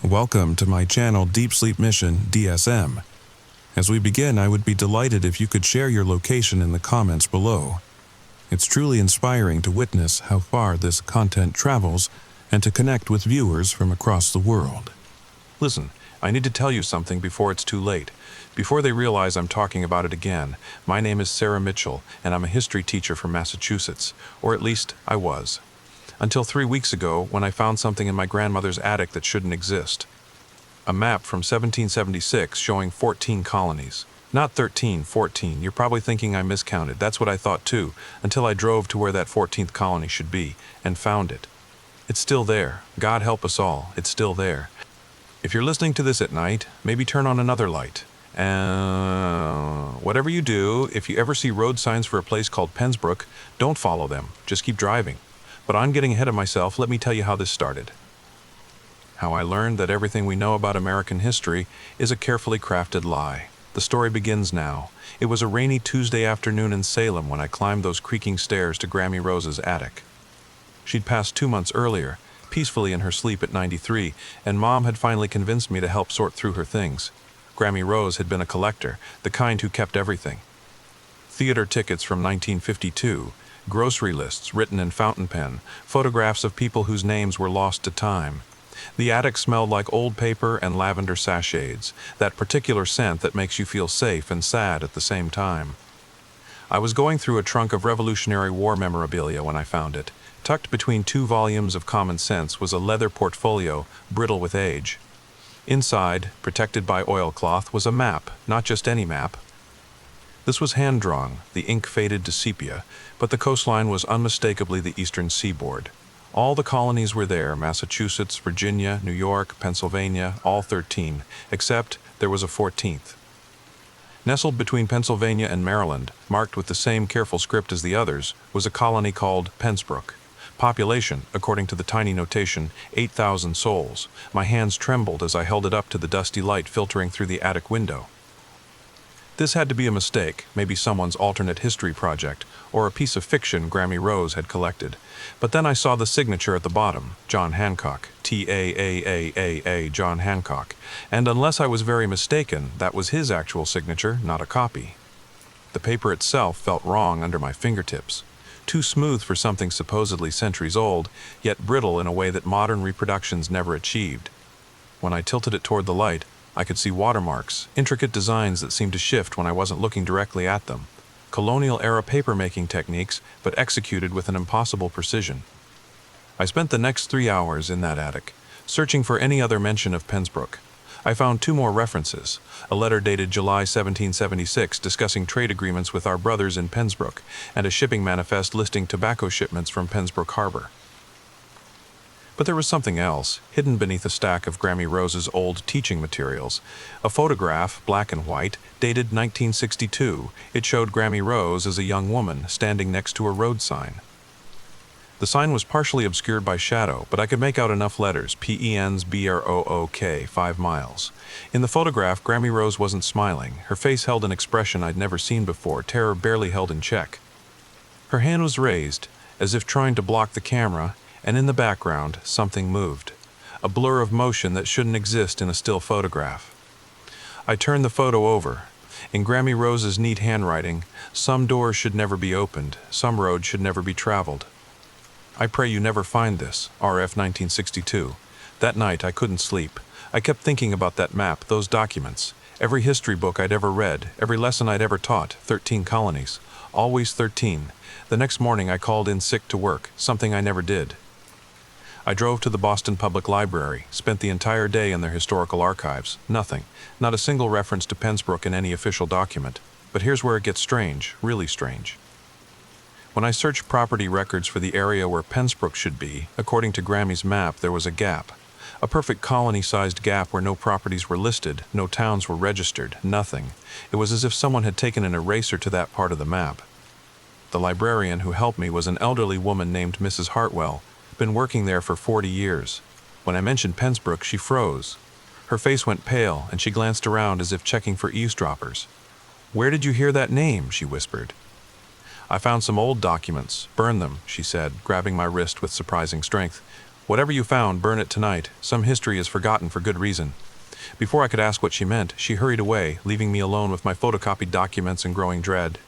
Welcome to my channel Deep Sleep Mission-DSM. As we begin, I would be delighted if you could share your location in the comments below. It's truly inspiring to witness how far this content travels and to connect with viewers from across the world. Listen, I need to tell you something before it's too late. Before they realize I'm talking about it again, my name is Sarah Mitchell, and I'm a history teacher from Massachusetts, or at least I was. Until 3 weeks ago, when I found something in my grandmother's attic that shouldn't exist. A map from 1776 showing 14 colonies. Not 13, 14. You're probably thinking I miscounted. That's what I thought too, until I drove to where that 14th colony should be, and found it. It's still there. God help us all, it's still there. If you're listening to this at night, maybe turn on another light. Whatever you do, if you ever see road signs for a place called Pensbrook, don't follow them. Just keep driving. But I'm getting ahead of myself. Let me tell you how this started. How I learned that everything we know about American history is a carefully crafted lie. The story begins now. It was a rainy Tuesday afternoon in Salem when I climbed those creaking stairs to Grammy Rose's attic. She'd passed 2 months earlier, peacefully in her sleep at 93, and Mom had finally convinced me to help sort through her things. Grammy Rose had been a collector, the kind who kept everything. Theater tickets from 1952, grocery lists written in fountain pen, photographs of people whose names were lost to time. The attic smelled like old paper and lavender sachets, that particular scent that makes you feel safe and sad at the same time. I was going through a trunk of Revolutionary War memorabilia when I found it. Tucked between 2 volumes of Common Sense was a leather portfolio, brittle with age. Inside, protected by oilcloth, was a map, not just any map. This was hand-drawn, the ink faded to sepia, but the coastline was unmistakably the eastern seaboard. All the colonies were there, Massachusetts, Virginia, New York, Pennsylvania, all 13, except there was a 14th. Nestled between Pennsylvania and Maryland, marked with the same careful script as the others, was a colony called Pensbrook. Population, according to the tiny notation, 8,000 souls. My hands trembled as I held it up to the dusty light filtering through the attic window. This had to be a mistake, maybe someone's alternate history project, or a piece of fiction Grammy Rose had collected. But then I saw the signature at the bottom, John Hancock, T-A-A-A-A-A, John Hancock, and unless I was very mistaken, that was his actual signature, not a copy. The paper itself felt wrong under my fingertips. Too smooth for something supposedly centuries old, yet brittle in a way that modern reproductions never achieved. When I tilted it toward the light, I could see watermarks, intricate designs that seemed to shift when I wasn't looking directly at them. Colonial-era paper-making techniques, but executed with an impossible precision. I spent the next 3 hours in that attic, searching for any other mention of Pensbrook. I found 2 more references, a letter dated July 1776 discussing trade agreements with our brothers in Pensbrook, and a shipping manifest listing tobacco shipments from Pensbrook Harbor. But there was something else, hidden beneath a stack of Grammy Rose's old teaching materials. A photograph, black and white, dated 1962. It showed Grammy Rose as a young woman standing next to a road sign. The sign was partially obscured by shadow, but I could make out enough letters, P-E-N's B-R-O-O-K, 5 miles. In the photograph, Grammy Rose wasn't smiling. Her face held an expression I'd never seen before, terror barely held in check. Her hand was raised, as if trying to block the camera, and in the background, something moved. A blur of motion that shouldn't exist in a still photograph. I turned the photo over. In Grammy Rose's neat handwriting, some doors should never be opened, some roads should never be traveled. I pray you never find this, RF 1962. That night I couldn't sleep. I kept thinking about that map, those documents. Every history book I'd ever read, every lesson I'd ever taught, 13 colonies. Always 13. The next morning I called in sick to work, something I never did. I drove to the Boston Public Library, spent the entire day in their historical archives. Nothing. Not a single reference to Pensbrook in any official document. But here's where it gets strange, really strange. When I searched property records for the area where Pensbrook should be, according to Grammy's map, there was a gap. A perfect colony-sized gap where no properties were listed, no towns were registered, nothing. It was as if someone had taken an eraser to that part of the map. The librarian who helped me was an elderly woman named Mrs. Hartwell, been working there for 40 years. When I mentioned Pensbrook, she froze. Her face went pale, and she glanced around as if checking for eavesdroppers. "Where did you hear that name?" she whispered. "I found some old documents. Burn them," she said, grabbing my wrist with surprising strength. Whatever you found, burn it tonight. Some history is forgotten for good reason." Before I could ask what she meant, she hurried away, leaving me alone with my photocopied documents and growing dread.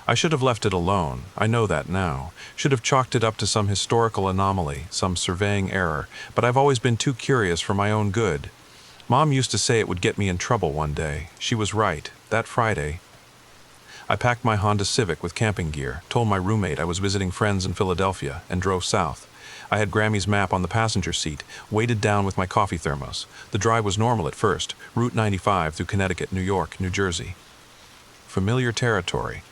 I should have left it alone, I know that now. Should have chalked it up to some historical anomaly, some surveying error, but I've always been too curious for my own good. Mom used to say it would get me in trouble one day. She was right. That Friday, I packed my Honda Civic with camping gear, told my roommate I was visiting friends in Philadelphia, and drove south. I had Grammy's map on the passenger seat, weighted down with my coffee thermos. The drive was normal at first, Route 95 through Connecticut, New York, New Jersey. Familiar territory.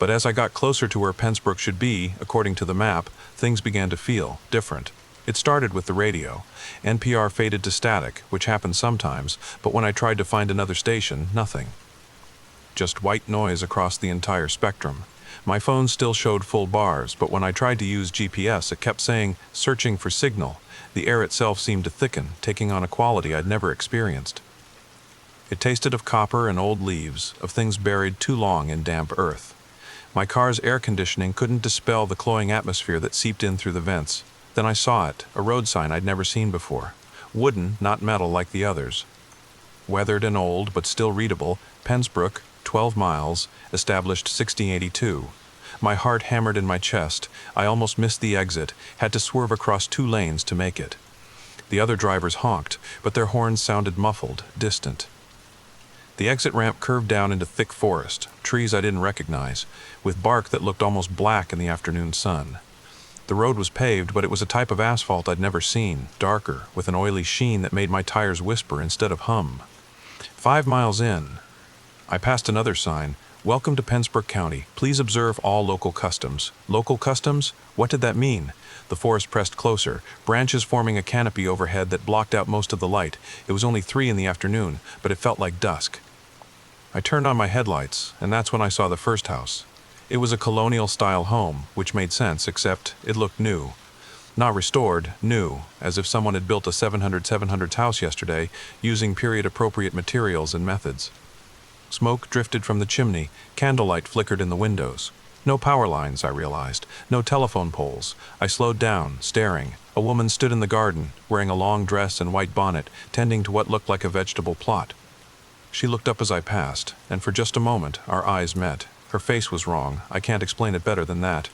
But as I got closer to where Pensbrook should be, according to the map, things began to feel different. It started with the radio. NPR faded to static, which happens sometimes, but when I tried to find another station, nothing. Just white noise across the entire spectrum. My phone still showed full bars, but when I tried to use GPS, it kept saying, "searching for signal." The air itself seemed to thicken, taking on a quality I'd never experienced. It tasted of copper and old leaves, of things buried too long in damp earth. My car's air conditioning couldn't dispel the cloying atmosphere that seeped in through the vents. Then I saw it, a road sign I'd never seen before. Wooden, not metal like the others. Weathered and old, but still readable, Pensbrook, 12 miles, established 1682. My heart hammered in my chest. I almost missed the exit, had to swerve across 2 lanes to make it. The other drivers honked, but their horns sounded muffled, distant. The exit ramp curved down into thick forest, trees I didn't recognize, with bark that looked almost black in the afternoon sun. The road was paved, but it was a type of asphalt I'd never seen, darker, with an oily sheen that made my tires whisper instead of hum. 5 miles in, I passed another sign, "Welcome to Pensbrook County. Please observe all local customs." Local customs? What did that mean? The forest pressed closer, branches forming a canopy overhead that blocked out most of the light. It was only 3 in the afternoon, but it felt like dusk. I turned on my headlights, and that's when I saw the first house. It was a colonial-style home, which made sense, except it looked new. Not restored, new, as if someone had built a 700s house yesterday, using period-appropriate materials and methods. Smoke drifted from the chimney, candlelight flickered in the windows. No power lines, I realized. No telephone poles. I slowed down, staring. A woman stood in the garden, wearing a long dress and white bonnet, tending to what looked like a vegetable plot. She looked up as I passed, and for just a moment, our eyes met. Her face was wrong. I can't explain it better than that.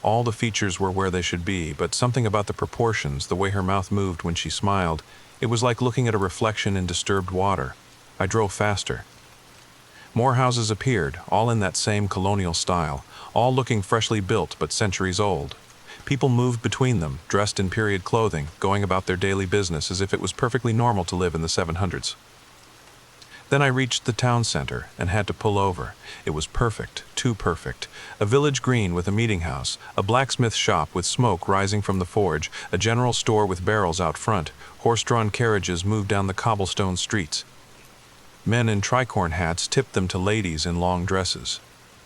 All the features were where they should be, but something about the proportions, the way her mouth moved when she smiled, it was like looking at a reflection in disturbed water. I drove faster. More houses appeared, all in that same colonial style, all looking freshly built but centuries old. People moved between them, dressed in period clothing, going about their daily business as if it was perfectly normal to live in the 700s. Then I reached the town center and had to pull over. It was perfect, too perfect. A village green with a meeting house, a blacksmith shop with smoke rising from the forge, a general store with barrels out front. Horse-drawn carriages moved down the cobblestone streets. Men in tricorn hats tipped them to ladies in long dresses.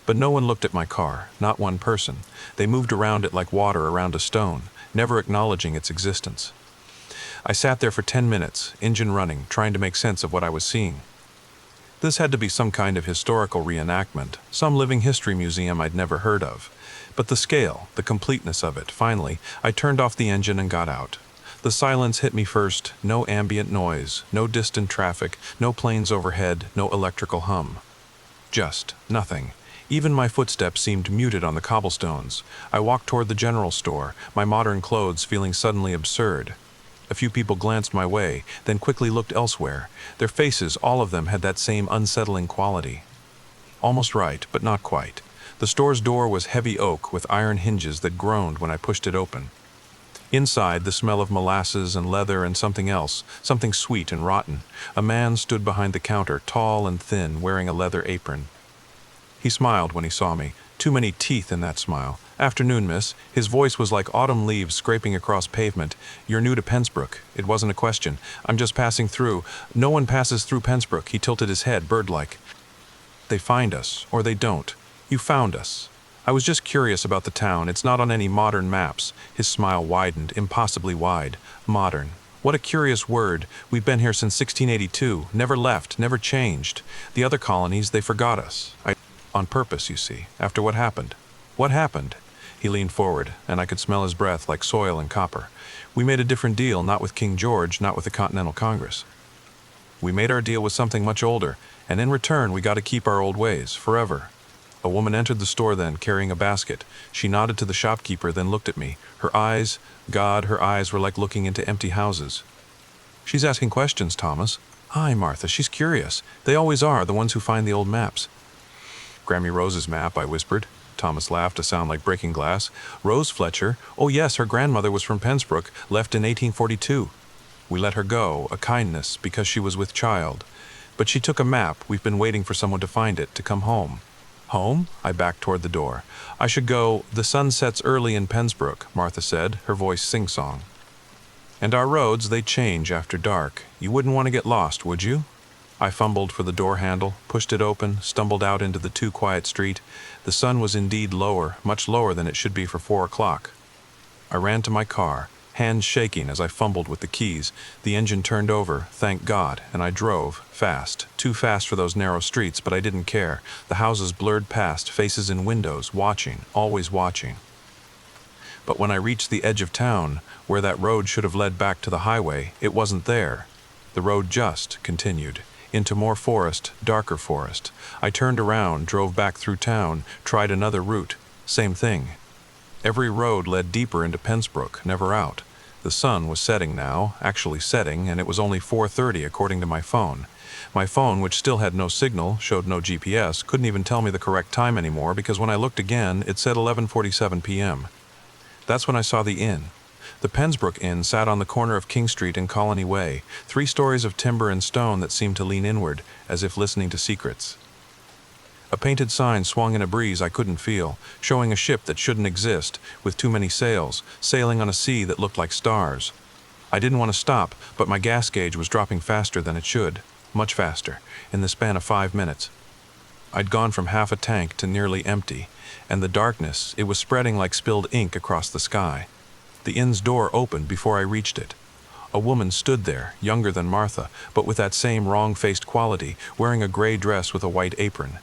But no one looked at my car, not one person. They moved around it like water around a stone, never acknowledging its existence. I sat there for 10 minutes, engine running, trying to make sense of what I was seeing. This had to be some kind of historical reenactment, some living history museum I'd never heard of. But the scale, the completeness of it, finally, I turned off the engine and got out. The silence hit me first, no ambient noise, no distant traffic, no planes overhead, no electrical hum. Just nothing. Even my footsteps seemed muted on the cobblestones. I walked toward the general store, my modern clothes feeling suddenly absurd. A few people glanced my way, then quickly looked elsewhere. Their faces, all of them, had that same unsettling quality. Almost right, but not quite. The store's door was heavy oak with iron hinges that groaned when I pushed it open. Inside, the smell of molasses and leather and something else, something sweet and rotten. A man stood behind the counter, tall and thin, wearing a leather apron. He smiled when he saw me. Too many teeth in that smile. "Afternoon, miss." His voice was like autumn leaves scraping across pavement. "You're new to Pensbrook." It wasn't a question. "I'm just passing through." "No one passes through Pensbrook." He tilted his head, bird-like. "They find us, or they don't. You found us. I was just curious about the town. It's not on any modern maps." His smile widened, impossibly wide. Modern. What a curious word. We've been here since 1682. Never left, never changed. The other colonies, they forgot us. On purpose, you see, after what happened. What happened? He leaned forward, and I could smell his breath like soil and copper. We made a different deal, not with King George, not with the Continental Congress. We made our deal with something much older, and in return we got to keep our old ways, forever. A woman entered the store then, carrying a basket. She nodded to the shopkeeper, then looked at me. Her eyes, God, her eyes were like looking into empty houses. "She's asking questions, Thomas." "Aye, Martha, she's curious. They always are, the ones who find the old maps." "Grammy Rose's map," I whispered. Thomas laughed, a sound like breaking glass. "Rose Fletcher? Oh yes, her grandmother was from Pensbrook, left in 1842. We let her go, a kindness, because she was with child. But she took a map. We've been waiting for someone to find it, to come home." "Home?" I backed toward the door. "I should go. The sun sets early in Pensbrook," Martha said, her voice sing-song. "And our roads, they change after dark. You wouldn't want to get lost, would you?" I fumbled for the door handle, pushed it open, stumbled out into the too quiet street. The sun was indeed lower, much lower than it should be for 4 o'clock. I ran to my car, hands shaking as I fumbled with the keys. The engine turned over, thank God, and I drove, fast. Too fast for those narrow streets, but I didn't care. The houses blurred past, faces in windows, watching, always watching. But when I reached the edge of town, where that road should have led back to the highway, it wasn't there. The road just continued. Into more forest, darker forest. I turned around, drove back through town, tried another route. Same thing. Every road led deeper into Pensbrook, never out. The sun was setting now, actually setting, and it was only 4:30 according to my phone. My phone, which still had no signal, showed no GPS, couldn't even tell me the correct time anymore because when I looked again, it said 11:47 p.m. That's when I saw the inn. The Pensbrook Inn sat on the corner of King Street and Colony Way, 3 stories of timber and stone that seemed to lean inward, as if listening to secrets. A painted sign swung in a breeze I couldn't feel, showing a ship that shouldn't exist, with too many sails, sailing on a sea that looked like stars. I didn't want to stop, but my gas gauge was dropping faster than it should, much faster, in the span of 5 minutes. I'd gone from half a tank to nearly empty, and the darkness, it was spreading like spilled ink across the sky. The inn's door opened before I reached it. A woman stood there, younger than Martha, but with that same wrong-faced quality, wearing a gray dress with a white apron.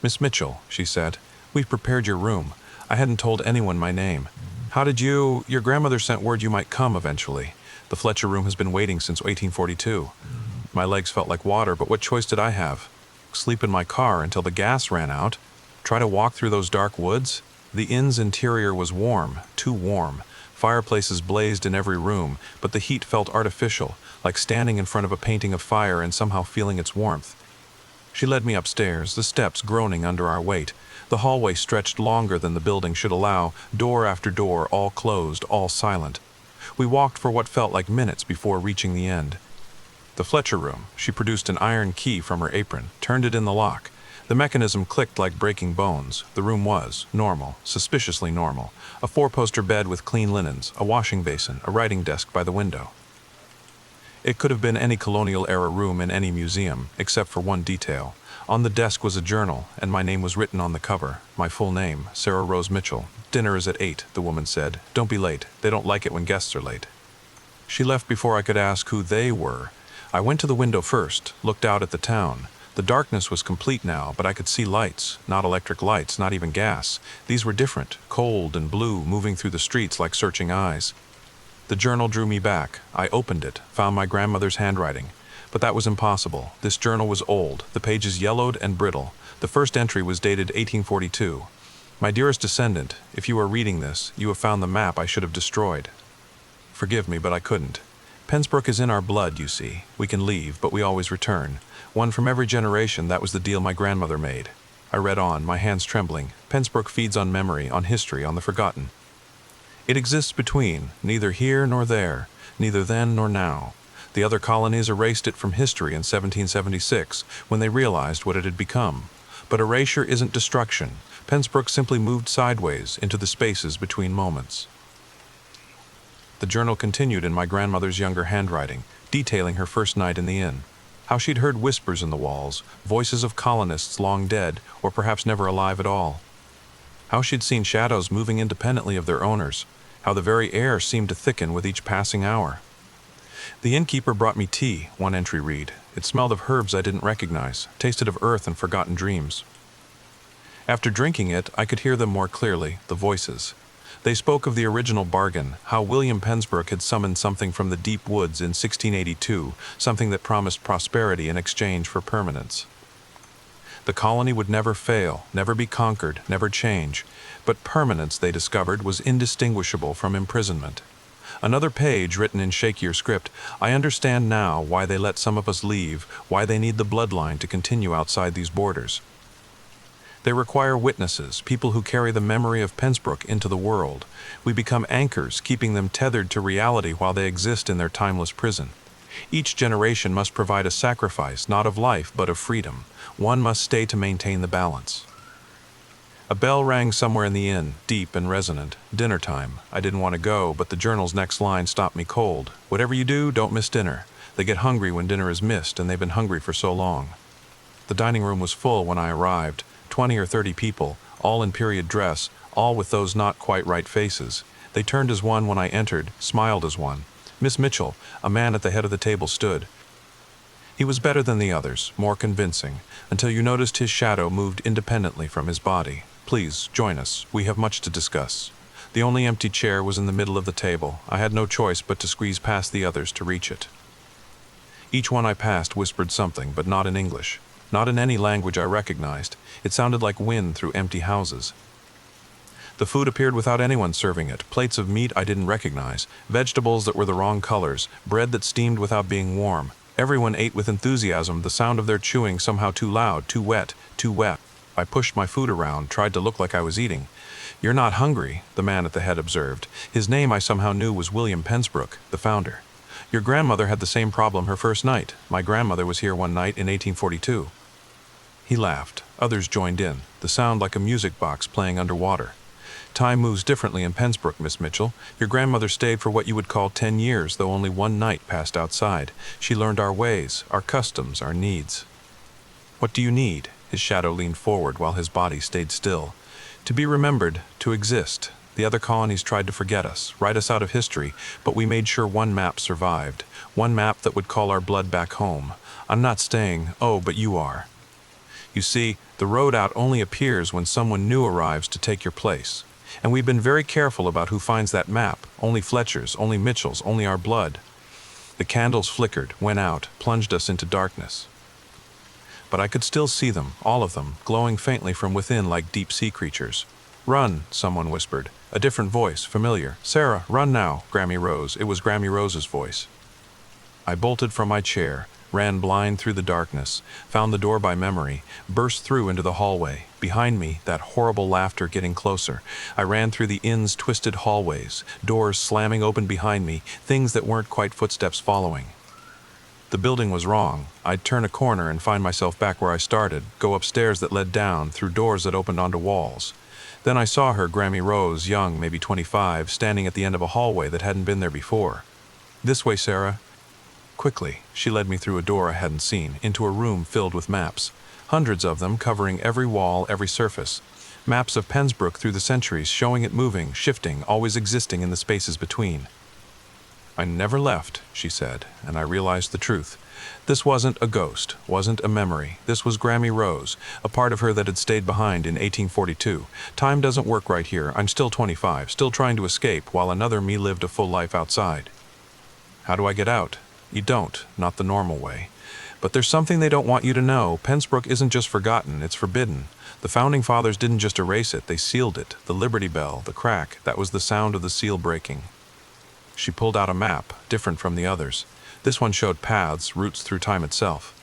"Miss Mitchell," she said, "we've prepared your room. I hadn't told anyone my name. How did your grandmother sent word you might come eventually. The Fletcher room has been waiting since 1842. My legs felt like water, but what choice did I have? Sleep in my car until the gas ran out? Try to walk through those dark woods? The inn's interior was warm, too warm. Fireplaces blazed in every room, but the heat felt artificial, like standing in front of a painting of fire and somehow feeling its warmth. She led me upstairs, the steps groaning under our weight. The hallway stretched longer than the building should allow, door after door, all closed, all silent. We walked for what felt like minutes before reaching the end. The Fletcher room. She produced an iron key from her apron, turned it in the lock. The mechanism clicked like breaking bones. The room was normal, suspiciously normal. A 4-poster bed with clean linens, a washing basin, a writing desk by the window. It could have been any colonial-era room in any museum, except for one detail. On the desk was a journal, and my name was written on the cover. My full name, Sarah Rose Mitchell. "Dinner is at 8, the woman said. "Don't be late. They don't like it when guests are late." She left before I could ask who they were. I went to the window first, looked out at the town. The darkness was complete now, but I could see lights, not electric lights, not even gas. These were different, cold and blue, moving through the streets like searching eyes. The journal drew me back. I opened it, found my grandmother's handwriting. But that was impossible. This journal was old, the pages yellowed and brittle. The first entry was dated 1842. "My dearest descendant, if you are reading this, you have found the map I should have destroyed. Forgive me, but I couldn't. Pensbrook is in our blood, you see. We can leave, but we always return. One from every generation, that was the deal my grandmother made." I read on, my hands trembling. Pensbrook feeds on memory, on history, on the forgotten. "It exists between, neither here nor there, neither then nor now. The other colonies erased it from history in 1776, when they realized what it had become. But erasure isn't destruction. Pensbrook simply moved sideways into the spaces between moments." The journal continued in my grandmother's younger handwriting, detailing her first night in the inn. How she'd heard whispers in the walls, voices of colonists long dead, or perhaps never alive at all. How she'd seen shadows moving independently of their owners. How the very air seemed to thicken with each passing hour. "The innkeeper brought me tea," one entry read. "It smelled of herbs I didn't recognize, tasted of earth and forgotten dreams." After drinking it, I could hear them more clearly, the voices. They spoke of the original bargain, how William Pensbrook had summoned something from the deep woods in 1682, something that promised prosperity in exchange for permanence. The colony would never fail, never be conquered, never change, but permanence, they discovered, was indistinguishable from imprisonment. Another page written in Shakespeare script. I understand now why they let some of us leave, why they need the bloodline to continue outside these borders. They require witnesses, people who carry the memory of Pensbrook into the world. We become anchors, keeping them tethered to reality while they exist in their timeless prison. Each generation must provide a sacrifice, not of life, but of freedom. One must stay to maintain the balance. A bell rang somewhere in the inn, deep and resonant. Dinner time. I didn't want to go, but the journal's next line stopped me cold. Whatever you do, don't miss dinner. They get hungry when dinner is missed, and they've been hungry for so long. The dining room was full when I arrived. 20 or 30 people, all in period dress, all with those not quite right faces. They turned as one when I entered, smiled as one. Miss Mitchell, a man at the head of the table, stood. He was better than the others, more convincing, until you noticed his shadow moved independently from his body. Please, join us. We have much to discuss. The only empty chair was in the middle of the table. I had no choice but to squeeze past the others to reach it. Each one I passed whispered something, but not in English. Not in any language I recognized. It sounded like wind through empty houses. The food appeared without anyone serving it. Plates of meat I didn't recognize, vegetables that were the wrong colors, bread that steamed without being warm. Everyone ate with enthusiasm, the sound of their chewing somehow too loud, too wet, too wet. I pushed my food around, tried to look like I was eating. You're not hungry, the man at the head observed. His name I somehow knew was William Pensbrook, the founder. Your grandmother had the same problem her first night. My grandmother was here one night in 1842. He laughed. Others joined in, the sound like a music box playing underwater. Time moves differently in Pensbrook, Miss Mitchell. Your grandmother stayed for what you would call 10 years, though only one night passed outside. She learned our ways, our customs, our needs. What do you need? His shadow leaned forward while his body stayed still. To be remembered, to exist. The other colonies tried to forget us, write us out of history, but we made sure one map survived. One map that would call our blood back home. I'm not staying, oh, but you are. You see, the road out only appears when someone new arrives to take your place. And we've been very careful about who finds that map. Only Fletchers, only Mitchells, only our blood. The candles flickered, went out, plunged us into darkness. But I could still see them, all of them, glowing faintly from within like deep sea creatures. Run, someone whispered. A different voice, familiar. Sarah, run now, Grammy Rose. It was Grammy Rose's voice. I bolted from my chair, ran blind through the darkness, found the door by memory, burst through into the hallway. Behind me, that horrible laughter getting closer. I ran through the inn's twisted hallways, doors slamming open behind me, things that weren't quite footsteps following. The building was wrong. I'd turn a corner and find myself back where I started, go upstairs that led down, through doors that opened onto walls. Then I saw her, Grammy Rose, young, maybe 25, standing at the end of a hallway that hadn't been there before. This way, Sarah. Quickly, she led me through a door I hadn't seen, into a room filled with maps. Hundreds of them, covering every wall, every surface. Maps of Pensbrook through the centuries, showing it moving, shifting, always existing in the spaces between. I never left, she said, and I realized the truth. This wasn't a ghost, wasn't a memory. This was Grammy Rose, a part of her that had stayed behind in 1842. Time doesn't work right here. I'm still 25, still trying to escape, while another me lived a full life outside. How do I get out? You don't, not the normal way. But there's something they don't want you to know. Pensbrook isn't just forgotten, it's forbidden. The Founding Fathers didn't just erase it, they sealed it. The Liberty Bell, the crack, that was the sound of the seal breaking. She pulled out a map, different from the others. This one showed paths, routes through time itself.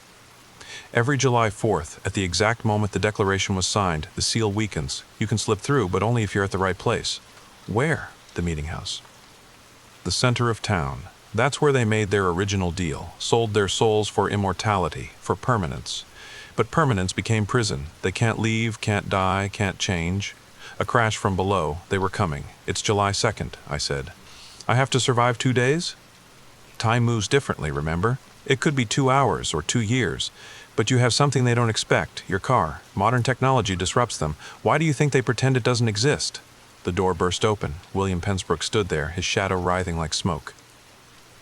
Every July 4th, at the exact moment the declaration was signed, the seal weakens. You can slip through, but only if you're at the right place. Where? The meeting house. The center of town. That's where they made their original deal, sold their souls for immortality, for permanence. But permanence became prison. They can't leave, can't die, can't change. A crash from below. They were coming. It's July 2nd, I said. I have to survive 2 days? Time moves differently, remember? It could be 2 hours or 2 years. But you have something they don't expect, your car. Modern technology disrupts them. Why do you think they pretend it doesn't exist? The door burst open. William Pensbrook stood there, his shadow writhing like smoke.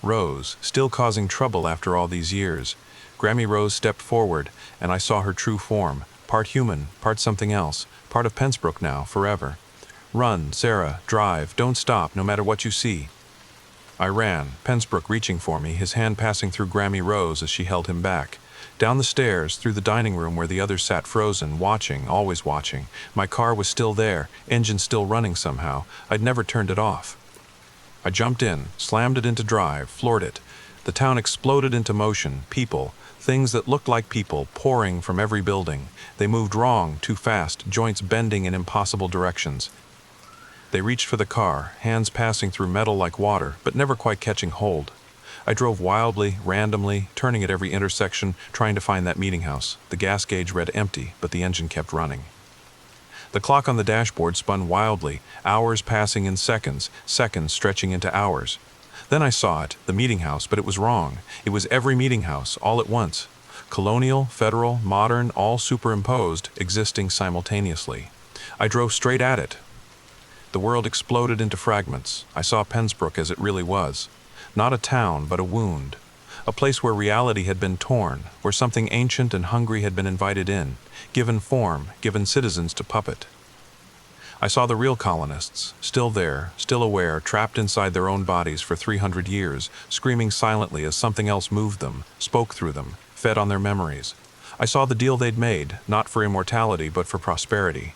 Rose, still causing trouble after all these years. Grammy Rose stepped forward, and I saw her true form, part human, part something else, part of Pensbrook now, forever. Run, Sarah, drive, don't stop, no matter what you see. I ran, Pensbrook reaching for me, his hand passing through Grammy Rose as she held him back. Down the stairs, through the dining room where the others sat frozen, watching, always watching. My car was still there, engine still running somehow. I'd never turned it off. I jumped in, slammed it into drive, floored it. The town exploded into motion, people, things that looked like people, pouring from every building. They moved wrong, too fast, joints bending in impossible directions. They reached for the car, hands passing through metal like water, but never quite catching hold. I drove wildly, randomly, turning at every intersection, trying to find that meeting house. The gas gauge read empty, but the engine kept running. The clock on the dashboard spun wildly, hours passing in seconds, seconds stretching into hours. Then I saw it, the meeting house, but it was wrong. It was every meeting house, all at once. Colonial, federal, modern, all superimposed, existing simultaneously. I drove straight at it. The world exploded into fragments. I saw Pensbrook as it really was. Not a town, but a wound. A place where reality had been torn, where something ancient and hungry had been invited in, given form, given citizens to puppet. I saw the real colonists, still there, still aware, trapped inside their own bodies for 300 years, screaming silently as something else moved them, spoke through them, fed on their memories. I saw the deal they'd made, not for immortality, but for prosperity.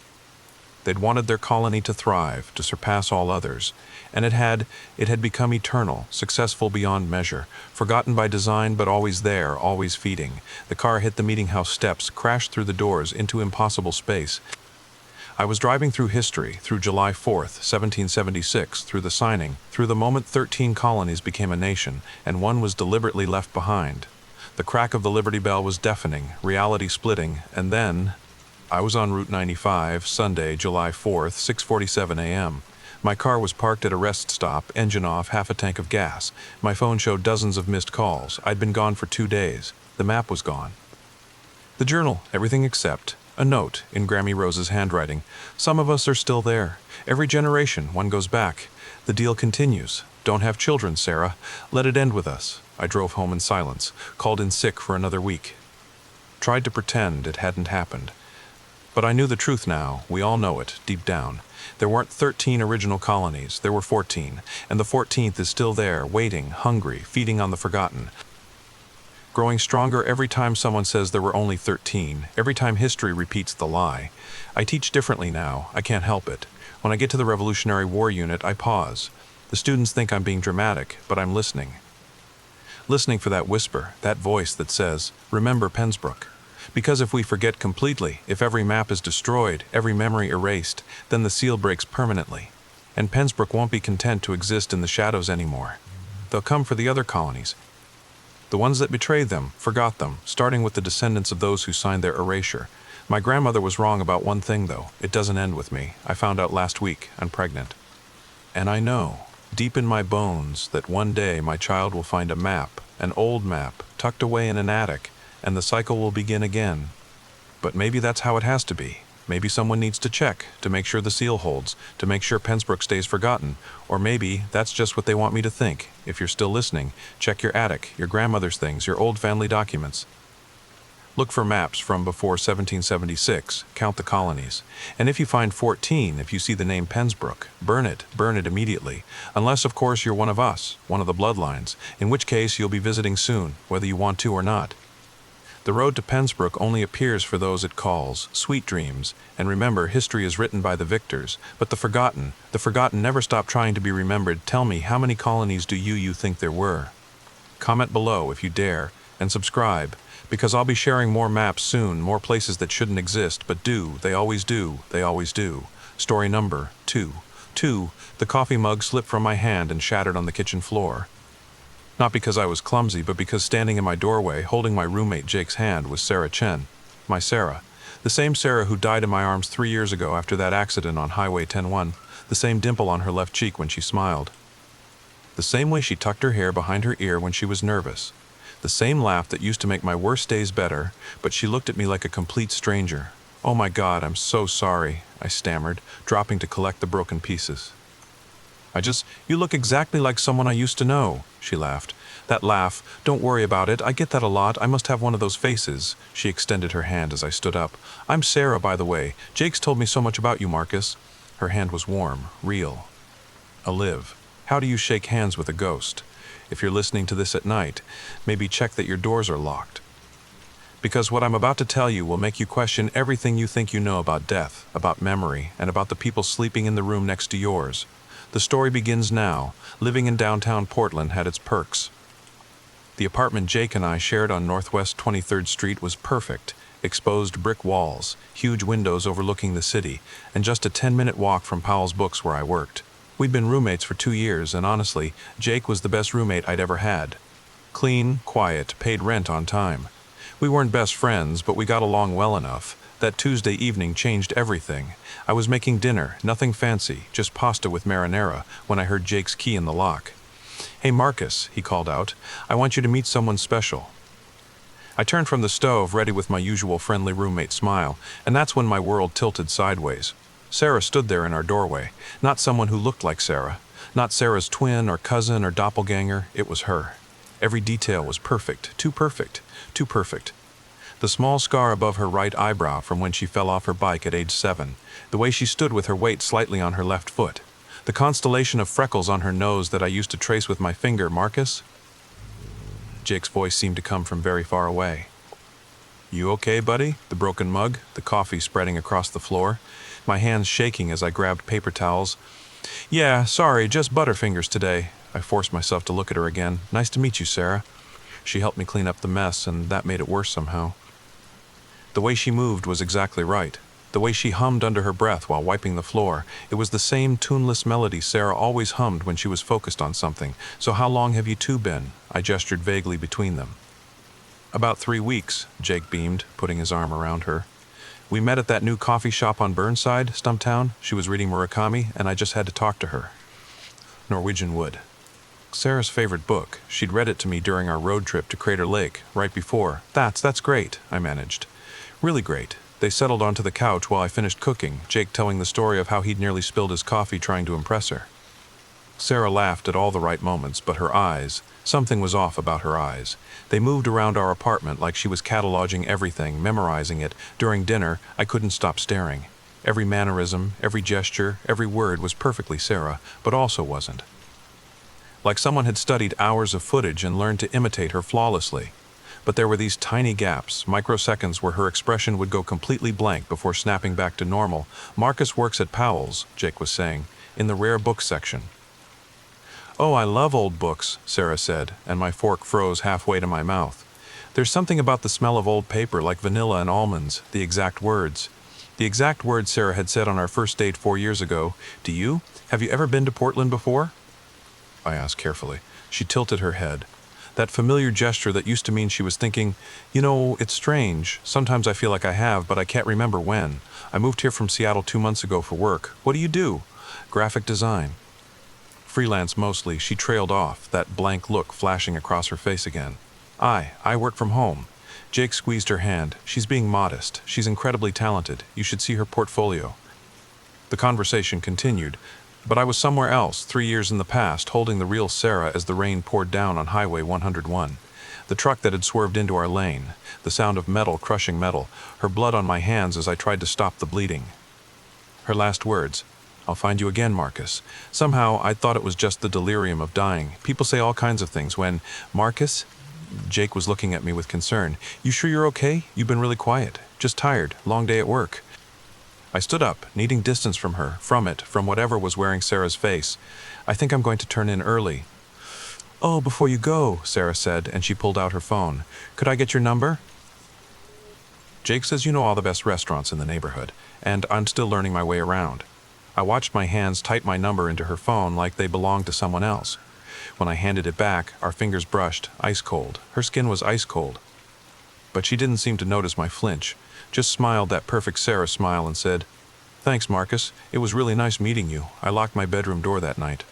They'd wanted their colony to thrive, to surpass all others, and it had become eternal, successful beyond measure, forgotten by design but always there, always feeding. The car hit the meeting house steps, crashed through the doors into impossible space. I was driving through history, through July 4th, 1776, through the signing, through the moment 13 colonies became a nation, and one was deliberately left behind. The crack of the Liberty Bell was deafening, reality splitting, and then I was on Route 95, Sunday, July 4th, 6:47 a.m. My car was parked at a rest stop, engine off, half a tank of gas. My phone showed dozens of missed calls. I'd been gone for 2 days. The map was gone. The journal, everything except a note in Grammy Rose's handwriting. Some of us are still there. Every generation, one goes back. The deal continues. Don't have children, Sarah. Let it end with us. I drove home in silence, called in sick for another week. Tried to pretend it hadn't happened. But I knew the truth now. We all know it, deep down. There weren't 13 original colonies. There were 14. And the 14th is still there, waiting, hungry, feeding on the forgotten. Growing stronger every time someone says there were only 13, every time history repeats the lie. I teach differently now. I can't help it. When I get to the Revolutionary War unit, I pause. The students think I'm being dramatic, but I'm listening. Listening for that whisper, that voice that says, remember Pensbrook. Because if we forget completely, if every map is destroyed, every memory erased, then the seal breaks permanently. And Pensbrook won't be content to exist in the shadows anymore. They'll come for the other colonies. The ones that betrayed them, forgot them, starting with the descendants of those who signed their erasure. My grandmother was wrong about one thing, though. It doesn't end with me. I found out last week. I'm pregnant. And I know, deep in my bones, that one day my child will find a map, an old map, tucked away in an attic, and the cycle will begin again. But maybe that's how it has to be. Maybe someone needs to check, to make sure the seal holds, to make sure Pensbrook stays forgotten. Or maybe that's just what they want me to think. If you're still listening, check your attic, your grandmother's things, your old family documents. Look for maps from before 1776, count the colonies. And if you find 14, if you see the name Pensbrook, burn it immediately. Unless, of course, you're one of us, one of the bloodlines, in which case you'll be visiting soon, whether you want to or not. The road to Pensbrook only appears for those it calls, sweet dreams, and remember, history is written by the victors, but the forgotten never stop trying to be remembered. Tell me, how many colonies do you think there were? Comment below if you dare, and subscribe, because I'll be sharing more maps soon, more places that shouldn't exist, but do, they always do, they always do. Story number 2. The coffee mug slipped from my hand and shattered on the kitchen floor. Not because I was clumsy, but because standing in my doorway, holding my roommate Jake's hand, was Sarah Chen. My Sarah. The same Sarah who died in my arms 3 years ago after that accident on Highway 10-1. The same dimple on her left cheek when she smiled. The same way she tucked her hair behind her ear when she was nervous. The same laugh that used to make my worst days better, but she looked at me like a complete stranger. Oh my God, I'm so sorry, I stammered, dropping to collect the broken pieces. You look exactly like someone I used to know, she laughed. That laugh, "Don't worry about it, I get that a lot, I must have one of those faces." She extended her hand as I stood up. "I'm Sarah, by the way. Jake's told me so much about you, Marcus." Her hand was warm, real, alive. How do you shake hands with a ghost? If you're listening to this at night, maybe check that your doors are locked. Because what I'm about to tell you will make you question everything you think you know about death, about memory, and about the people sleeping in the room next to yours. The story begins now. Living in downtown Portland had its perks. The apartment Jake and I shared on Northwest 23rd Street was perfect. Exposed brick walls, huge windows overlooking the city, and just a 10-minute walk from Powell's Books where I worked. We'd been roommates for 2 years, and honestly, Jake was the best roommate I'd ever had. Clean, quiet, paid rent on time. We weren't best friends, but we got along well enough. That Tuesday evening changed everything. I was making dinner, nothing fancy, just pasta with marinara, when I heard Jake's key in the lock. "Hey Marcus," he called out, "I want you to meet someone special." I turned from the stove, ready with my usual friendly roommate smile, and that's when my world tilted sideways. Sarah stood there in our doorway. Not someone who looked like Sarah. Not Sarah's twin or cousin or doppelganger. It was her. Every detail was perfect, too perfect, too perfect. The small scar above her right eyebrow from when she fell off her bike at age 7. The way she stood with her weight slightly on her left foot. The constellation of freckles on her nose that I used to trace with my finger. "Marcus?" Jake's voice seemed to come from very far away. "You okay, buddy?" The broken mug, the coffee spreading across the floor, my hands shaking as I grabbed paper towels. "Yeah, sorry, just butterfingers today." I forced myself to look at her again. "Nice to meet you, Sarah." She helped me clean up the mess, and that made it worse somehow. The way she moved was exactly right. The way she hummed under her breath while wiping the floor. It was the same tuneless melody Sarah always hummed when she was focused on something. "So how long have you two been?" I gestured vaguely between them. "About 3 weeks," Jake beamed, putting his arm around her. "We met at that new coffee shop on Burnside, Stumptown. She was reading Murakami, and I just had to talk to her." Norwegian Wood. Sarah's favorite book. She'd read it to me during our road trip to Crater Lake, right before. That's great," I managed. "Really great." They settled onto the couch while I finished cooking, Jake telling the story of how he'd nearly spilled his coffee trying to impress her. Sarah laughed at all the right moments, but her eyes, something was off about her eyes. They moved around our apartment like she was cataloging everything, memorizing it. During dinner, I couldn't stop staring. Every mannerism, every gesture, every word was perfectly Sarah, but also wasn't. Like someone had studied hours of footage and learned to imitate her flawlessly. But there were these tiny gaps, microseconds where her expression would go completely blank before snapping back to normal. "Marcus works at Powell's," Jake was saying, "in the rare book section." "Oh, I love old books," Sarah said, and my fork froze halfway to my mouth. "There's something about the smell of old paper, like vanilla and almonds, the exact words." The exact words Sarah had said on our first date 4 years ago. "Do you? Have you ever been to Portland before?" I asked carefully. She tilted her head. That familiar gesture that used to mean she was thinking, "You know, it's strange. Sometimes I feel like I have, but I can't remember when. I moved here from Seattle 2 months ago for work. What do you do?" "Graphic design." "Freelance mostly." She trailed off, that blank look flashing across her face again. I work from home." Jake squeezed her hand. "She's being modest. She's incredibly talented. You should see her portfolio." The conversation continued. But I was somewhere else, 3 years in the past, holding the real Sarah as the rain poured down on Highway 101. The truck that had swerved into our lane, the sound of metal crushing metal, her blood on my hands as I tried to stop the bleeding. Her last words, "I'll find you again, Marcus." Somehow, I thought it was just the delirium of dying. People say all kinds of things when, "Marcus?" Jake was looking at me with concern. "You sure you're okay? You've been really quiet. Just tired. Long day at work." I stood up, needing distance from her, from whatever was wearing Sarah's face. "I think I'm going to turn in early." "Oh, before you go," Sarah said, and she pulled out her phone. "Could I get your number?" Jake says you know all the best restaurants in the neighborhood, and I'm still learning my way around. I watched my hands type my number into her phone like they belonged to someone else. When I handed it back, our fingers brushed, ice cold. Her skin was ice cold. But she didn't seem to notice my flinch, just smiled that perfect Sarah smile and said, "Thanks, Marcus. It was really nice meeting you. I locked my bedroom door that night."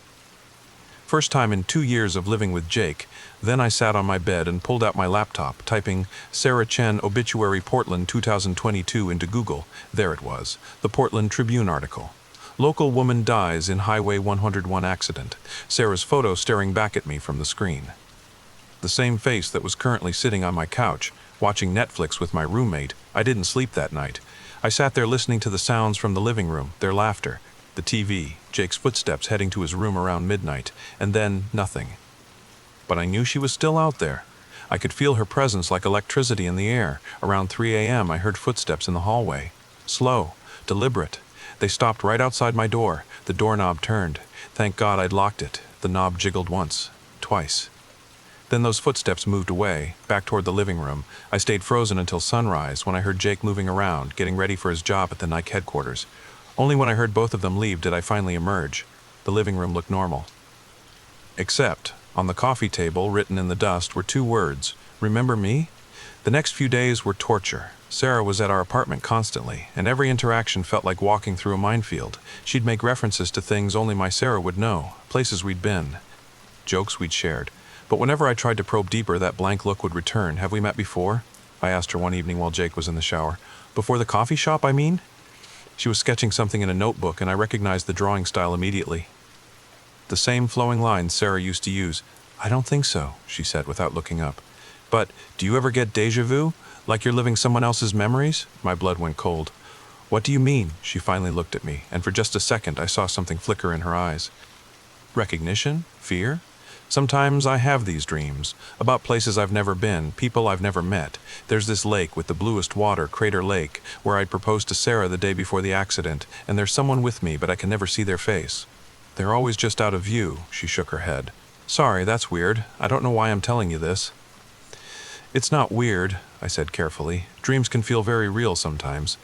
First time in 2 years of living with Jake. Then I sat on my bed and pulled out my laptop, typing Sarah Chen Obituary Portland 2022 into Google. There it was, the Portland Tribune article. Local woman dies in Highway 101 accident. Sarah's photo staring back at me from the screen. the same face that was currently sitting on my couch, watching Netflix with my roommate. I didn't sleep that night. I sat there listening to the sounds from the living room, their laughter, the TV, Jake's footsteps heading to his room around midnight, and then nothing. But I knew she was still out there. I could feel her presence like electricity in the air. Around 3 a.m. I heard footsteps in the hallway. Slow, deliberate. They stopped right outside my door. The doorknob turned. Thank God I'd locked it. The knob jiggled once, twice. Then those footsteps moved away, back toward the living room. I stayed frozen until sunrise when I heard Jake moving around, getting ready for his job at the Nike headquarters. Only when I heard both of them leave did I finally emerge. The living room looked normal. Except, on the coffee table, written in the dust, were 2 words. Remember me? The next few days were torture. Sarah was at our apartment constantly, and every interaction felt like walking through a minefield. She'd make references to things only my Sarah would know, places we'd been, jokes we'd shared. But whenever I tried to probe deeper, that blank look would return. Have we met before? I asked her one evening while Jake was in the shower. Before the coffee shop, I mean? She was sketching something in a notebook, and I recognized the drawing style immediately. The same flowing lines Sarah used to use. I don't think so, she said without looking up. But, do you ever get déjà vu? Like you're living someone else's memories? My blood went cold. What do you mean? She finally looked at me, and for just a second I saw something flicker in her eyes. Recognition? Fear? Sometimes I have these dreams, about places I've never been, people I've never met. There's this lake with the bluest water, Crater Lake, where I'd proposed to Sarah the day before the accident, and there's someone with me, but I can never see their face. They're always just out of view, she shook her head. Sorry, that's weird. I don't know why I'm telling you this. It's not weird, I said carefully. Dreams can feel very real sometimes.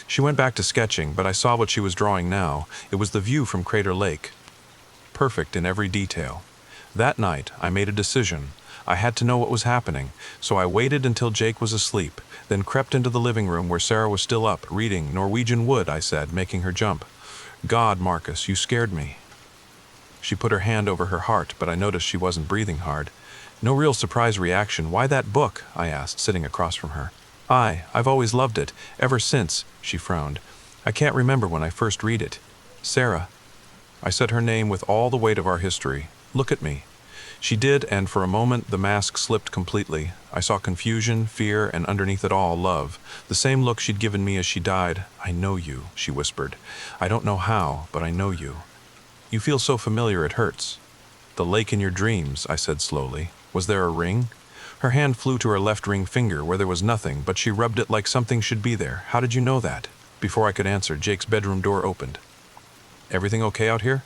She went back to sketching, but I saw what she was drawing now. It was the view from Crater Lake. Perfect in every detail. That night, I made a decision. I had to know what was happening, so I waited until Jake was asleep, then crept into the living room where Sarah was still up, reading. Norwegian Wood, I said, making her jump. God, Marcus, you scared me. She put her hand over her heart, but I noticed she wasn't breathing hard. No real surprise reaction. Why that book? I asked, sitting across from her. I've always loved it, ever since, she frowned. I can't remember when I first read it. Sarah. I said her name with all the weight of our history. Look at me. She did, and for a moment the mask slipped completely. I saw confusion, fear, and underneath it all, love. The same look she'd given me as she died. I know you, she whispered. I don't know how, but I know you. You feel so familiar it hurts. The lake in your dreams, I said slowly. Was there a ring? Her hand flew to her left ring finger where there was nothing, but she rubbed it like something should be there. How did you know that? Before I could answer, Jake's bedroom door opened. Everything okay out here?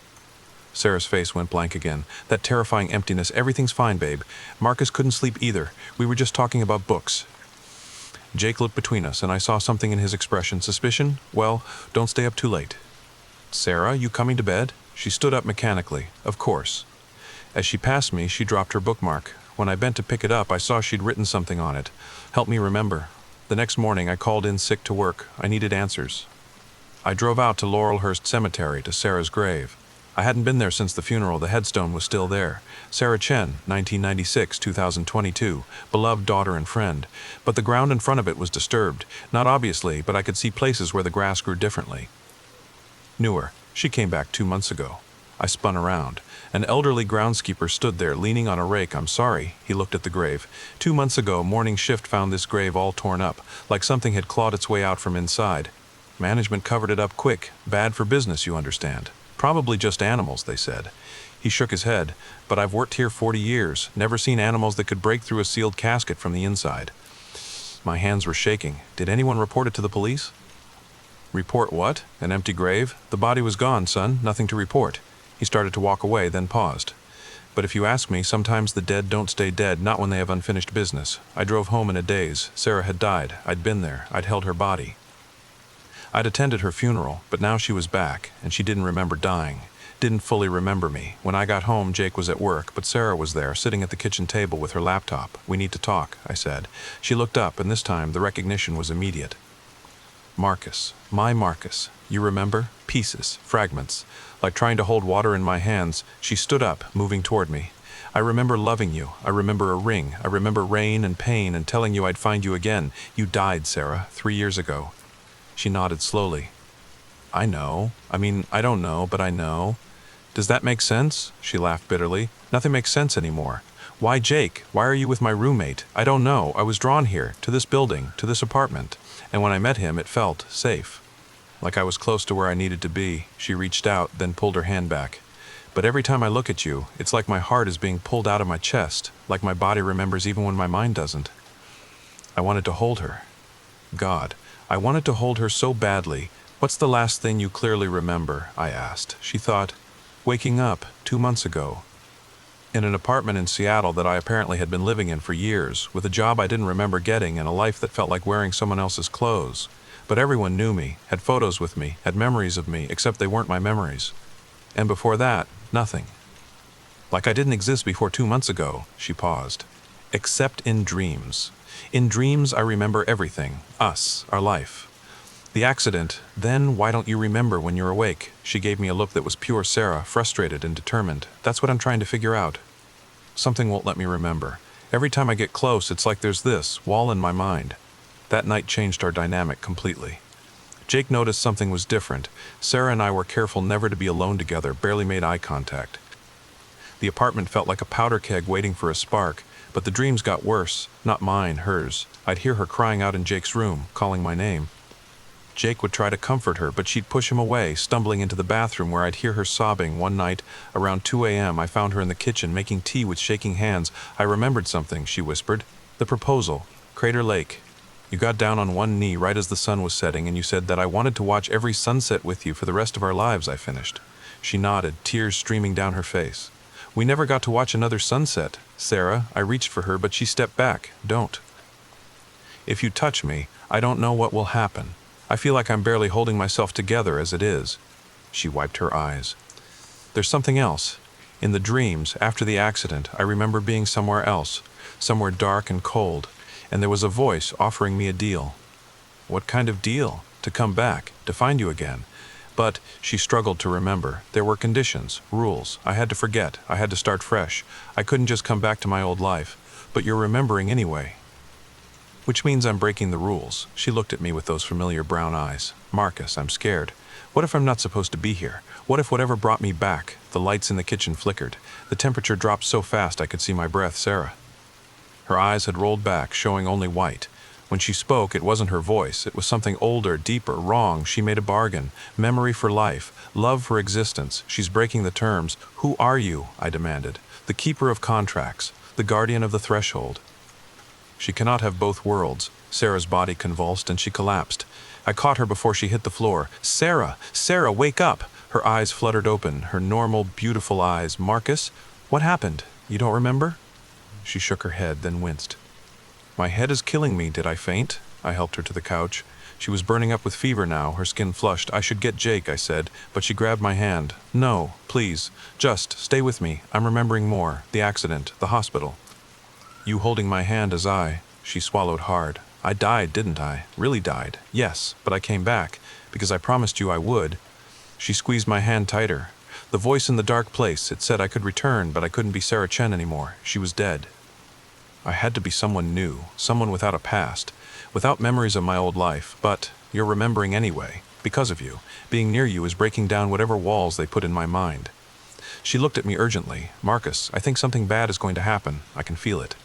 Sarah's face went blank again. That terrifying emptiness. Everything's fine, babe. Marcus couldn't sleep either. We were just talking about books. Jake looked between us, and I saw something in his expression. Suspicion? Well, don't stay up too late. Sarah, you coming to bed? She stood up mechanically. Of course. As she passed me, she dropped her bookmark. When I bent to pick it up, I saw she'd written something on it. Help me remember. The next morning, I called in sick to work. I needed answers. I drove out to Laurelhurst Cemetery, to Sarah's grave. I hadn't been there since the funeral. The headstone was still there. Sarah Chen, 1996-2022, beloved daughter and friend. But the ground in front of it was disturbed. Not obviously, but I could see places where the grass grew differently. Knew her. She came back 2 months ago. I spun around. An elderly groundskeeper stood there, leaning on a rake. I'm sorry, he looked at the grave. 2 months ago, morning shift found this grave all torn up, like something had clawed its way out from inside. Management covered it up quick. Bad for business, you understand. Probably just animals, they said. He shook his head. But I've worked here 40 years, never seen animals that could break through a sealed casket from the inside. My hands were shaking. Did anyone report it to the police? Report what? An empty grave? The body was gone, son. Nothing to report. He started to walk away, then paused. But if you ask me, sometimes the dead don't stay dead, not when they have unfinished business. I drove home in a daze. Sarah had died. I'd been there. I'd held her body. I'd attended her funeral, but now she was back, and she didn't remember dying. Didn't fully remember me. When I got home, Jake was at work, but Sarah was there, sitting at the kitchen table with her laptop. We need to talk, I said. She looked up, and this time the recognition was immediate. Marcus. My Marcus. You remember? Pieces. Fragments. Like trying to hold water in my hands, she stood up, moving toward me. I remember loving you. I remember a ring. I remember rain and pain and telling you I'd find you again. You died, Sarah, 3 years ago. She nodded slowly. I know. I don't know, but I know. Does that make sense? She laughed bitterly. Nothing makes sense anymore. Why, Jake? Why are you with my roommate? I don't know. I was drawn here, to this building, to this apartment. And when I met him, it felt safe. Like I was close to where I needed to be. She reached out, then pulled her hand back. But every time I look at you, it's like my heart is being pulled out of my chest, like my body remembers even when my mind doesn't. I wanted to hold her. God, I wanted to hold her so badly. What's the last thing you clearly remember? I asked. She thought, waking up 2 months ago. In an apartment in Seattle that I apparently had been living in for years, with a job I didn't remember getting and a life that felt like wearing someone else's clothes. But everyone knew me, had photos with me, had memories of me, except they weren't my memories. And before that, nothing. Like I didn't exist before 2 months ago, she paused. Except in dreams. In dreams, I remember everything. Us, our life. The accident, then why don't you remember when you're awake? She gave me a look that was pure Sarah, frustrated and determined. That's what I'm trying to figure out. Something won't let me remember. Every time I get close, it's like there's this wall in my mind. That night changed our dynamic completely. Jake noticed something was different. Sarah and I were careful never to be alone together, barely made eye contact. The apartment felt like a powder keg waiting for a spark, but the dreams got worse, not mine, hers. I'd hear her crying out in Jake's room, calling my name. Jake would try to comfort her, but she'd push him away, stumbling into the bathroom where I'd hear her sobbing. One night, around 2 a.m., I found her in the kitchen, making tea with shaking hands. I remembered something, she whispered. The proposal. Crater Lake. You got down on one knee right as the sun was setting, and you said that I wanted to watch every sunset with you for the rest of our lives, I finished. She nodded, tears streaming down her face. We never got to watch another sunset. Sarah, I reached for her, but she stepped back. Don't. If you touch me, I don't know what will happen. I feel like I'm barely holding myself together as it is. She wiped her eyes. There's something else. In the dreams, after the accident, I remember being somewhere else, somewhere dark and cold, and there was a voice offering me a deal. What kind of deal? To come back, to find you again. But she struggled to remember. There were conditions, rules. I had to forget. I had to start fresh. I couldn't just come back to my old life. But you're remembering anyway. Which means I'm breaking the rules. She looked at me with those familiar brown eyes. Marcus, I'm scared. What if I'm not supposed to be here? What if whatever brought me back? The lights in the kitchen flickered. The temperature dropped so fast I could see my breath. Sarah. Her eyes had rolled back, showing only white. When she spoke, it wasn't her voice. It was something older, deeper, wrong. She made a bargain. Memory for life. Love for existence. She's breaking the terms. Who are you? I demanded. The keeper of contracts. The guardian of the threshold. She cannot have both worlds. Sarah's body convulsed and she collapsed. I caught her before she hit the floor. Sarah! Sarah, wake up! Her eyes fluttered open, her normal, beautiful eyes. Marcus? What happened? You don't remember? She shook her head, then winced. My head is killing me. Did I faint? I helped her to the couch. She was burning up with fever now, her skin flushed. I should get Jake, I said, but she grabbed my hand. No, please, just stay with me. I'm remembering more. The accident, the hospital. You holding my hand as she swallowed hard. I died, didn't I? Really died. Yes, but I came back, because I promised you I would. She squeezed my hand tighter. The voice in the dark place, it said I could return, but I couldn't be Sarah Chen anymore. She was dead. I had to be someone new, someone without a past, without memories of my old life, but you're remembering anyway, because of you. Being near you is breaking down whatever walls they put in my mind. She looked at me urgently. Marcus, I think something bad is going to happen. I can feel it.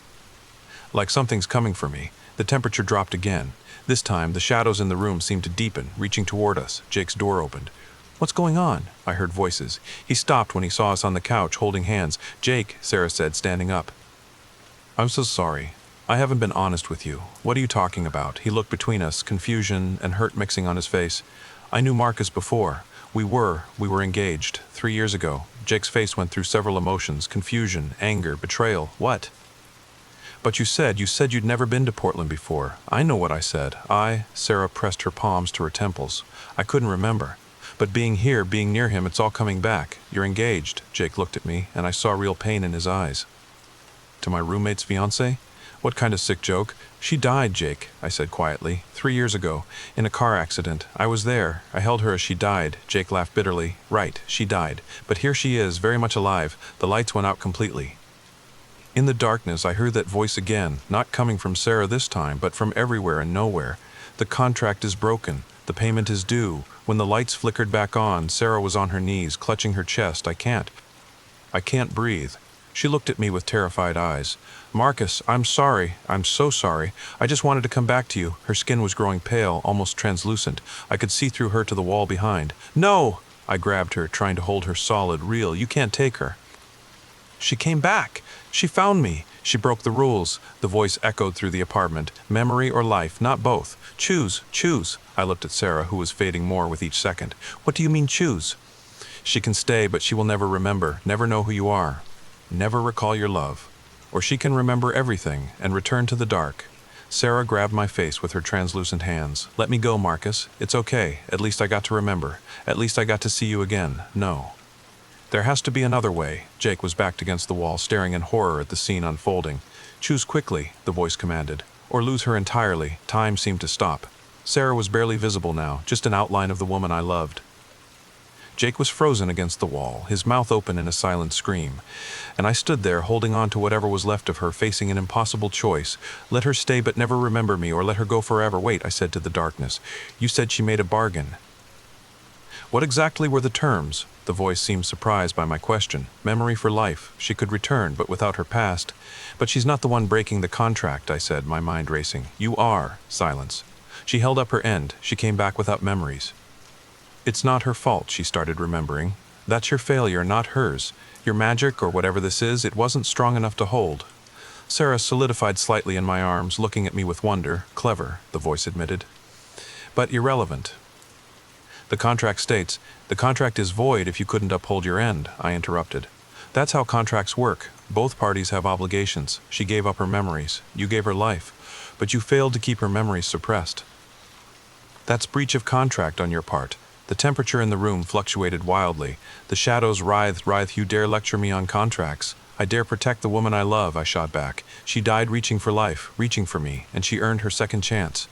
Like something's coming for me. The temperature dropped again. This time, the shadows in the room seemed to deepen, reaching toward us. Jake's door opened. What's going on? I heard voices. He stopped when he saw us on the couch, holding hands. Jake, Sarah said, standing up. I'm so sorry. I haven't been honest with you. What are you talking about? He looked between us, confusion and hurt mixing on his face. I knew Marcus before. We were engaged 3 years ago. Jake's face went through several emotions, confusion, anger, betrayal. What? But you said you'd never been to Portland before. I know what I said. Sarah pressed her palms to her temples. I couldn't remember. But being here, being near him, it's all coming back. You're engaged. Jake looked at me, and I saw real pain in his eyes. To my roommate's fiancée? What kind of sick joke? She died, Jake, I said quietly, 3 years ago, in a car accident. I was there. I held her as she died. Jake laughed bitterly. Right, she died. But here she is, very much alive. The lights went out completely. In the darkness, I heard that voice again, not coming from Sarah this time, but from everywhere and nowhere. The contract is broken. The payment is due. When the lights flickered back on, Sarah was on her knees, clutching her chest. I can't breathe. She looked at me with terrified eyes. "Marcus, I'm sorry. I'm so sorry. I just wanted to come back to you." Her skin was growing pale, almost translucent. I could see through her to the wall behind. "No!" I grabbed her, trying to hold her solid, real. "You can't take her." "She came back. She found me. She broke the rules." The voice echoed through the apartment. "Memory or life, not both. Choose, choose." I looked at Sarah, who was fading more with each second. "What do you mean, choose?" "She can stay, but she will never remember, never know who you are, never recall your love. Or she can remember everything and return to the dark." Sarah grabbed my face with her translucent hands. "Let me go, Marcus. It's okay. At least I got to remember. At least I got to see you again. No. There has to be another way." Jake was backed against the wall, staring in horror at the scene unfolding. "Choose quickly," the voice commanded, "or lose her entirely." Time seemed to stop. Sarah was barely visible now, just an outline of the woman I loved. Jake was frozen against the wall, his mouth open in a silent scream. And I stood there, holding on to whatever was left of her, facing an impossible choice. Let her stay but never remember me, or let her go forever. "Wait," I said to the darkness. "You said she made a bargain." "What exactly were the terms?" The voice seemed surprised by my question. "Memory for life. She could return, but without her past." "But she's not the one breaking the contract," I said, my mind racing. "You are." Silence. She held up her end. "She came back without memories." "It's not her fault," she started remembering. "That's your failure, not hers. Your magic, or whatever this is, it wasn't strong enough to hold." Sarah solidified slightly in my arms, looking at me with wonder. "Clever," the voice admitted. "But irrelevant." "The contract states, the contract is void if you couldn't uphold your end," I interrupted. "That's how contracts work. Both parties have obligations. She gave up her memories. You gave her life. But you failed to keep her memories suppressed. That's breach of contract on your part." The temperature in the room fluctuated wildly. The shadows writhed. "You dare lecture me on contracts? I dare protect the woman I love," I shot back. "She died reaching for life, reaching for me, and she earned her second chance.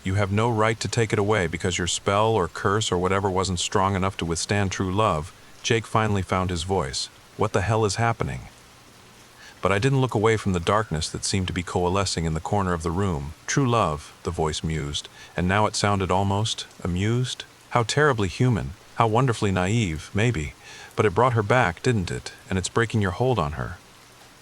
You have no right to take it away because your spell or curse or whatever wasn't strong enough to withstand true love." Jake finally found his voice. "What the hell is happening?" But I didn't look away from the darkness that seemed to be coalescing in the corner of the room. "True love," the voice mused, and now it sounded almost amused. How terribly human, how wonderfully naive, maybe. But it brought her back, didn't it? And it's breaking your hold on her.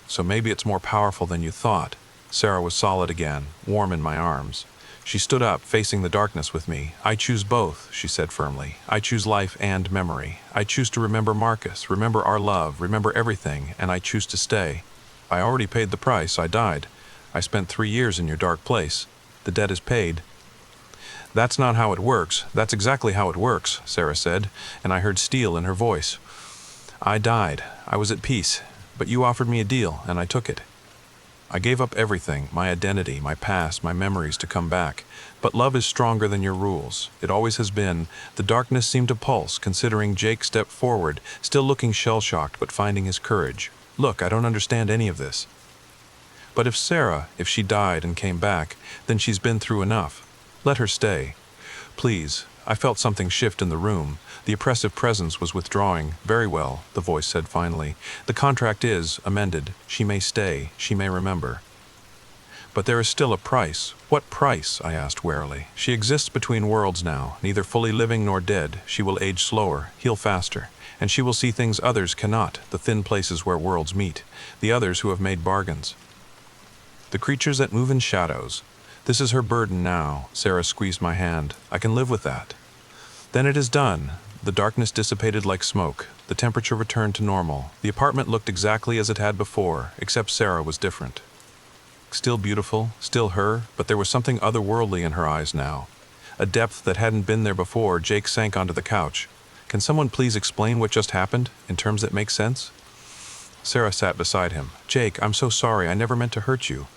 So maybe it's more powerful than you thought. Sarah was solid again, warm in my arms. She stood up, facing the darkness with me. "I choose both," she said firmly. "I choose life and memory. I choose to remember Marcus, remember our love, remember everything, and I choose to stay. I already paid the price. I died. I spent 3 years in your dark place. The debt is paid." "That's not how it works." "That's exactly how it works," Sarah said, and I heard steel in her voice. "I died. I was at peace. But you offered me a deal, and I took it. I gave up everything, my identity, my past, my memories to come back. But love is stronger than your rules. It always has been." The darkness seemed to pulse, considering. Jake stepped forward, still looking shell-shocked but finding his courage. "Look, I don't understand any of this." "But if she died and came back, then she's been through enough. Let her stay. Please." I felt something shift in the room. The oppressive presence was withdrawing. "Very well," the voice said finally. "The contract is amended. She may stay. She may remember. But there is still a price." "What price?" I asked warily. "She exists between worlds now, neither fully living nor dead. She will age slower, heal faster, and she will see things others cannot, the thin places where worlds meet, the others who have made bargains. The creatures that move in shadows. This is her burden now." Sarah squeezed my hand. "I can live with that." "Then it is done." The darkness dissipated like smoke. The temperature returned to normal. The apartment looked exactly as it had before, except Sarah was different. Still beautiful, still her, but there was something otherworldly in her eyes now. A depth that hadn't been there before. Jake sank onto the couch. "Can someone please explain what just happened, in terms that make sense?" Sarah sat beside him. "Jake, I'm so sorry. I never meant to hurt you.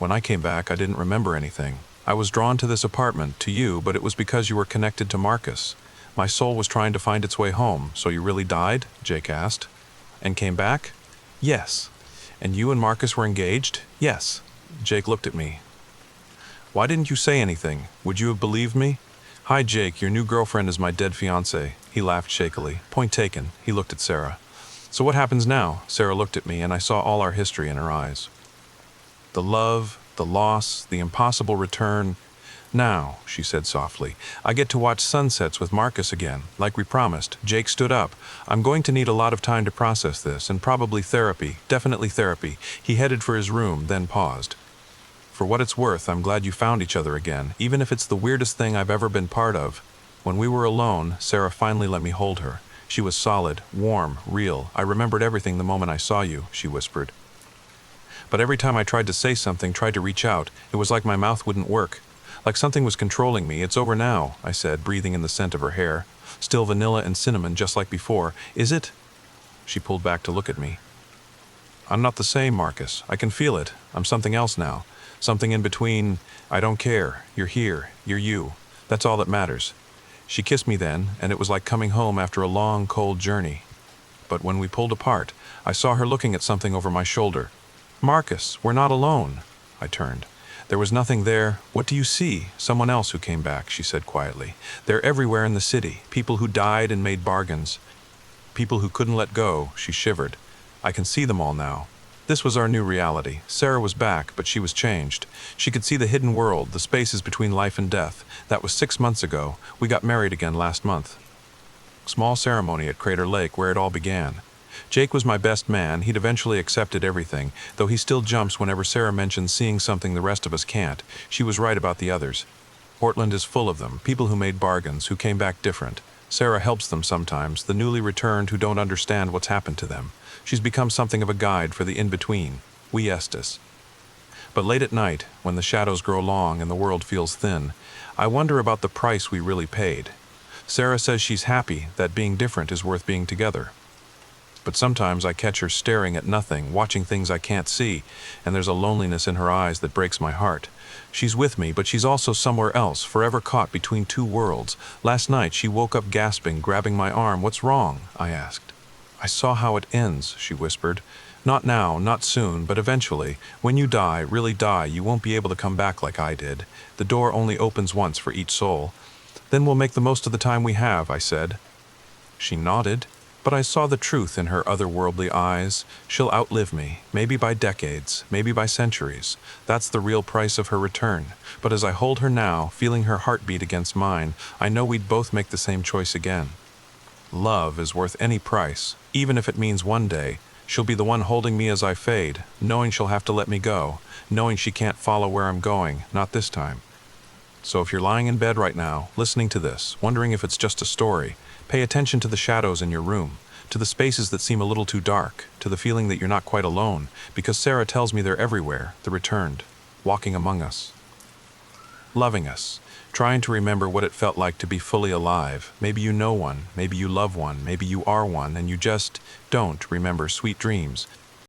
When I came back, I didn't remember anything. I was drawn to this apartment, to you, but it was because you were connected to Marcus. My soul was trying to find its way home." "So you really died?" Jake asked. "And came back?" "Yes." "And you and Marcus were engaged?" "Yes." Jake looked at me. "Why didn't you say anything? Would you have believed me?" "Hi, Jake, your new girlfriend is my dead fiancé." He laughed shakily. "Point taken." He looked at Sarah. "So what happens now?" Sarah looked at me, and I saw all our history in her eyes. The love, the loss, the impossible return. Now, she said softly, I get to watch sunsets with Marcus again, like we promised. Jake stood up. I'm going to need a lot of time to process this, and probably therapy, definitely therapy. He headed for his room, then paused. For what it's worth, I'm glad you found each other again, even if it's the weirdest thing I've ever been part of. When we were alone, Sarah finally let me hold her. She was solid, warm, real. I remembered everything the moment I saw you, she whispered. But every time I tried to say something, tried to reach out, it was like my mouth wouldn't work. Like something was controlling me. It's over now, I said, breathing in the scent of her hair. Still vanilla and cinnamon, just like before. Is it? She pulled back to look at me. I'm not the same, Marcus. I can feel it. I'm something else now. Something in between. I don't care. You're here. You're you. That's all that matters. She kissed me then, and it was like coming home after a long, cold journey. But when we pulled apart, I saw her looking at something over my shoulder. Marcus, we're not alone. I turned. There was nothing there. What do you see? Someone else who came back, she said quietly. They're everywhere in the city. People who died and made bargains. People who couldn't let go, she shivered. I can see them all now. This was our new reality. Sarah was back, but she was changed. She could see the hidden world, the spaces between life and death. That was 6 months ago. We got married again last month. Small ceremony at Crater Lake, where it all began. Jake was my best man. He'd eventually accepted everything, though he still jumps whenever Sarah mentions seeing something the rest of us can't. She was right about the others. Portland is full of them, people who made bargains, who came back different. Sarah helps them sometimes, the newly returned who don't understand what's happened to them. She's become something of a guide for the in-between. We Estes. But late at night, when the shadows grow long and the world feels thin, I wonder about the price we really paid. Sarah says she's happy, that being different is worth being together. But sometimes I catch her staring at nothing, watching things I can't see, and there's a loneliness in her eyes that breaks my heart. She's with me, but she's also somewhere else, forever caught between two worlds. Last night she woke up gasping, grabbing my arm. What's wrong? I asked. I saw how it ends, she whispered. Not now, not soon, but eventually. When you die, really die, you won't be able to come back like I did. The door only opens once for each soul. Then we'll make the most of the time we have, I said. She nodded. But I saw the truth in her otherworldly eyes. She'll outlive me, maybe by decades, maybe by centuries. That's the real price of her return. But as I hold her now, feeling her heartbeat against mine, I know we'd both make the same choice again. Love is worth any price, even if it means one day she'll be the one holding me as I fade, knowing she'll have to let me go, knowing she can't follow where I'm going, not this time. So if you're lying in bed right now, listening to this, wondering if it's just a story, pay attention to the shadows in your room, to the spaces that seem a little too dark, to the feeling that you're not quite alone, because Sarah tells me they're everywhere, the returned, walking among us, loving us, trying to remember what it felt like to be fully alive. Maybe you know one, maybe you love one, maybe you are one, and you just don't remember sweet dreams.